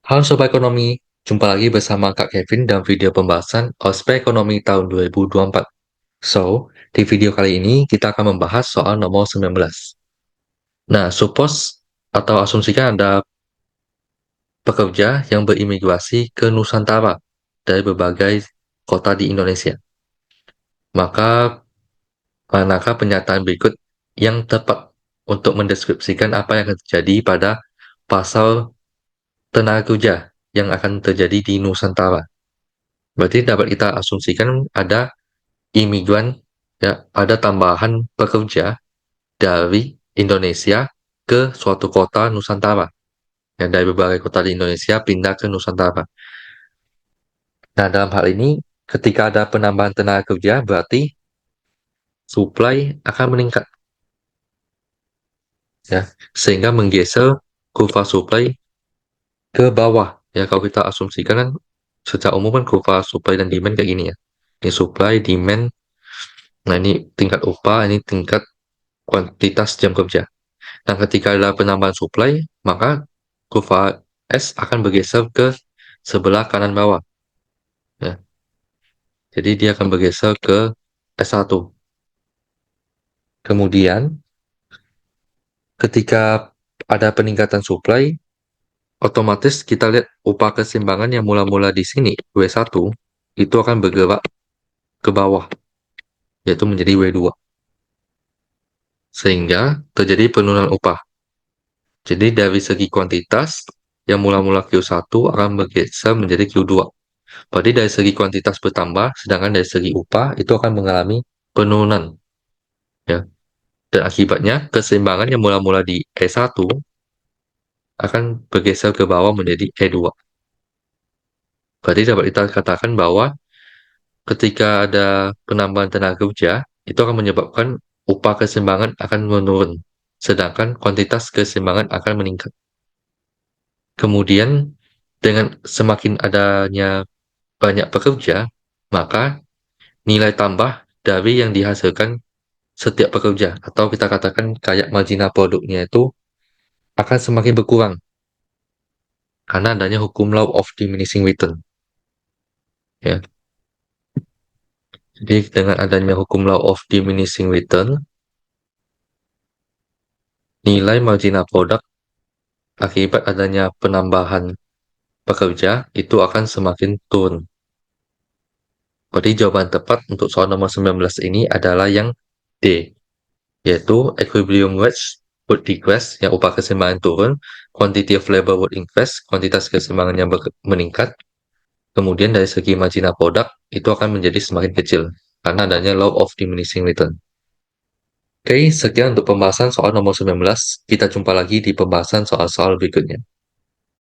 Halo Sobat Ekonomi, jumpa lagi bersama Kak Kevin dalam video pembahasan Ospek Ekonomi tahun 2024. So, di video kali ini kita akan membahas soal nomor 19. Nah, suppose atau asumsikan ada pekerja yang berimigrasi ke Nusantara dari berbagai kota di Indonesia. Maka, manakah pernyataan berikut yang tepat untuk mendeskripsikan apa yang akan terjadi pada pasal tenaga kerja yang akan terjadi di Nusantara? Berarti dapat kita asumsikan ada imigran, ya, ada tambahan pekerja dari Indonesia ke suatu kota Nusantara. Ya, dari berbagai kota di Indonesia pindah ke Nusantara. Nah, dalam hal ini, ketika ada penambahan tenaga kerja, berarti supply akan meningkat. Ya, sehingga menggeser kurva supply ke bawah. Ya, kalau kita asumsikan kan, secara umum kan kurva supply dan demand kayak gini ya. Ini supply, demand, nah ini tingkat upah, ini tingkat kuantitas jam kerja. Nah, ketika ada penambahan supply, maka kurva S akan bergeser ke sebelah kanan bawah. Ya. Jadi dia akan bergeser ke S1. Kemudian, ketika ada peningkatan supply, otomatis kita lihat upah keseimbangan yang mula-mula di sini, W1, itu akan bergerak ke bawah, yaitu menjadi W2. Sehingga terjadi penurunan upah. Jadi dari segi kuantitas, yang mula-mula Q1 akan bergeser menjadi Q2. Berarti dari segi kuantitas bertambah, sedangkan dari segi upah itu akan mengalami penurunan. Ya. Dan akibatnya keseimbangan yang mula-mula di E1 akan bergeser ke bawah menjadi E2. Berarti dapat kita katakan bahwa ketika ada penambahan tenaga kerja, itu akan menyebabkan upah keseimbangan akan menurun, sedangkan kuantitas keseimbangan akan meningkat. Kemudian, dengan semakin adanya banyak pekerja, maka nilai tambah dari yang dihasilkan setiap pekerja, atau kita katakan kayak marginal produknya itu akan semakin berkurang karena adanya hukum law of diminishing return. Ya. Jadi dengan adanya hukum law of diminishing return, nilai marginal product akibat adanya penambahan pekerja itu akan semakin turun. Berarti jawaban tepat untuk soal nomor 19 ini adalah yang D, yaitu equilibrium wage would decrease, yang upah keseimbangan turun, quantity of labor would increase, kuantitas keseimbangan yang meningkat, kemudian dari segi marginal product itu akan menjadi semakin kecil karena adanya law of diminishing return. Oke, sekian untuk pembahasan soal nomor 19. Kita jumpa lagi di pembahasan soal-soal berikutnya.